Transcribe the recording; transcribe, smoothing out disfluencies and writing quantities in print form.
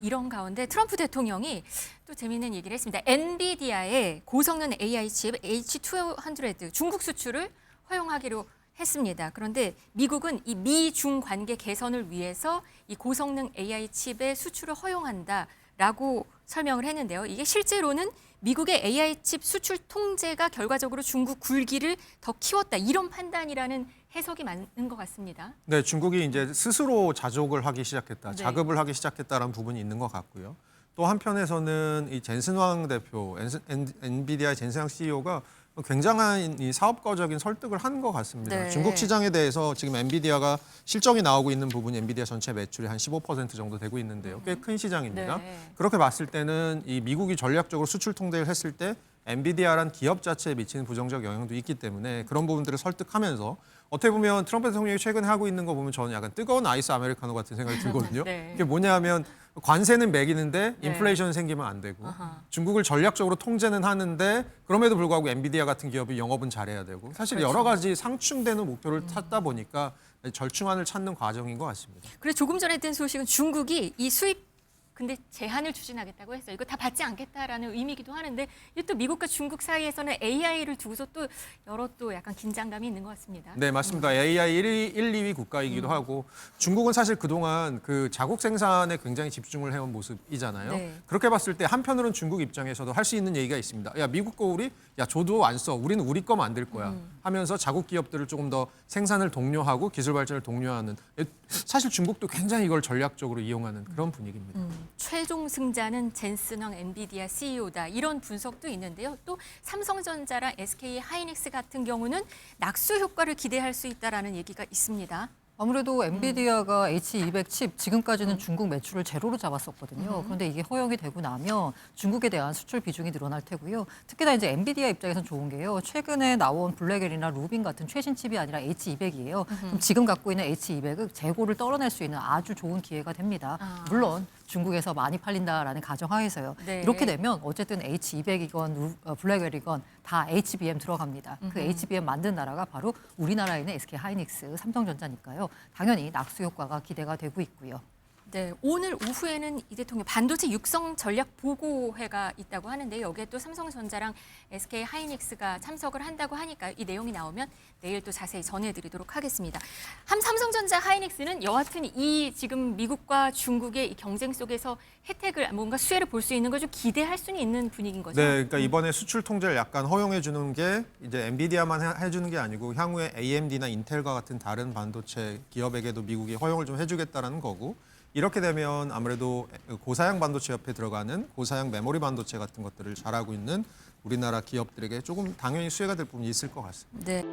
이런 가운데 트럼프 대통령이 또 재미있는 얘기를 했습니다. 엔비디아의 고성능 AI 칩 H200 중국 수출을 허용하기로 했습니다. 그런데 미국은 이 미중 관계 개선을 위해서 이 고성능 AI 칩의 수출을 허용한다라고 설명을 했는데요. 이게 실제로는 미국의 AI 칩 수출 통제가 결과적으로 중국 굴기를 더 키웠다. 이런 판단이라는 해석이 맞는 것 같습니다. 네, 중국이 이제 스스로 자족을 하기 시작했다, 네. 자급을 하기 시작했다라는 부분이 있는 것 같고요. 또 한편에서는 이 젠슨왕 대표, 엔비디아의 젠슨왕 CEO가 굉장한 이 사업가적인 설득을 한 것 같습니다. 네. 중국 시장에 대해서 지금 엔비디아가 실적이 나오고 있는 부분이 엔비디아 전체 매출의 한 15% 정도 되고 있는데요. 꽤 큰 시장입니다. 네. 그렇게 봤을 때는 이 미국이 전략적으로 수출 통제를 했을 때 엔비디아란 기업 자체에 미치는 부정적 영향도 있기 때문에 그런 부분들을 설득하면서 어떻게 보면 트럼프 대통령이 최근에 하고 있는 거 보면 저는 약간 뜨거운 아이스 아메리카노 같은 생각이 들거든요. 네. 그게 뭐냐면 관세는 매기는데 네. 인플레이션 생기면 안 되고 아하. 중국을 전략적으로 통제는 하는데 그럼에도 불구하고 엔비디아 같은 기업이 영업은 잘해야 되고 사실 그렇죠. 여러 가지 상충되는 목표를 찾다 보니까 절충안을 찾는 과정인 것 같습니다. 그래서 조금 전에 뜬 소식은 중국이 이 수입 근데 제한을 추진하겠다고 했어요. 이거 다 받지 않겠다라는 의미이기도 하는데 이게 또 미국과 중국 사이에서는 AI를 두고서 또 여러 또 약간 긴장감이 있는 것 같습니다. 네, 맞습니다. AI 1위, 2위 국가이기도 하고 중국은 사실 그동안 그 자국 생산에 굉장히 집중을 해온 모습이잖아요. 네. 그렇게 봤을 때 한편으로는 중국 입장에서도 할 수 있는 얘기가 있습니다. 야, 미국 거 우리 야, 줘도 안 써. 우리는 우리 거 만들 거야. 하면서 자국 기업들을 조금 더 생산을 독려하고 기술 발전을 독려하는 사실 중국도 굉장히 이걸 전략적으로 이용하는 그런 분위기입니다. 최종 승자는 젠슨왕 엔비디아 CEO다. 이런 분석도 있는데요. 또 삼성전자랑 SK 하이닉스 같은 경우는 낙수 효과를 기대할 수 있다라는 얘기가 있습니다. 아무래도 엔비디아가 H200 칩 지금까지는 중국 매출을 제로로 잡았었거든요. 그런데 이게 허용이 되고 나면 중국에 대한 수출 비중이 늘어날 테고요. 특히나 이제 엔비디아 입장에서는 좋은 게요. 최근에 나온 블랙엘이나 루빈 같은 최신 칩이 아니라 H200이에요. 그럼 지금 갖고 있는 H200을 재고를 떨어낼 수 있는 아주 좋은 기회가 됩니다. 물론 중국에서 많이 팔린다라는 가정하에서요. 네. 이렇게 되면 어쨌든 H200이건 블랙웰이건 다 HBM 들어갑니다. 그 HBM 만든 나라가 바로 우리나라에 있는 SK 하이닉스, 삼성전자니까요. 당연히 낙수 효과가 기대가 되고 있고요. 네, 오늘 오후에는 이 대통령 반도체 육성 전략 보고회가 있다고 하는데 여기에 또 삼성전자랑 SK 하이닉스가 참석을 한다고 하니까 이 내용이 나오면 내일 또 자세히 전해드리도록 하겠습니다. 삼성전자 하이닉스는 여하튼 이 지금 미국과 중국의 이 경쟁 속에서 혜택을 뭔가 수혜를 볼 수 있는 걸 좀 기대할 수는 있는 분위기인 거죠. 네, 그러니까 이번에 수출 통제를 약간 허용해 주는 게 이제 엔비디아만 해주는 게 아니고 향후에 AMD나 인텔과 같은 다른 반도체 기업에게도 미국이 허용을 좀 해주겠다라는 거고 이렇게 되면 아무래도 고사양 반도체 옆에 들어가는 고사양 메모리 반도체 같은 것들을 잘하고 있는 우리나라 기업들에게 조금 당연히 수혜가 될 부분이 있을 것 같습니다. 네.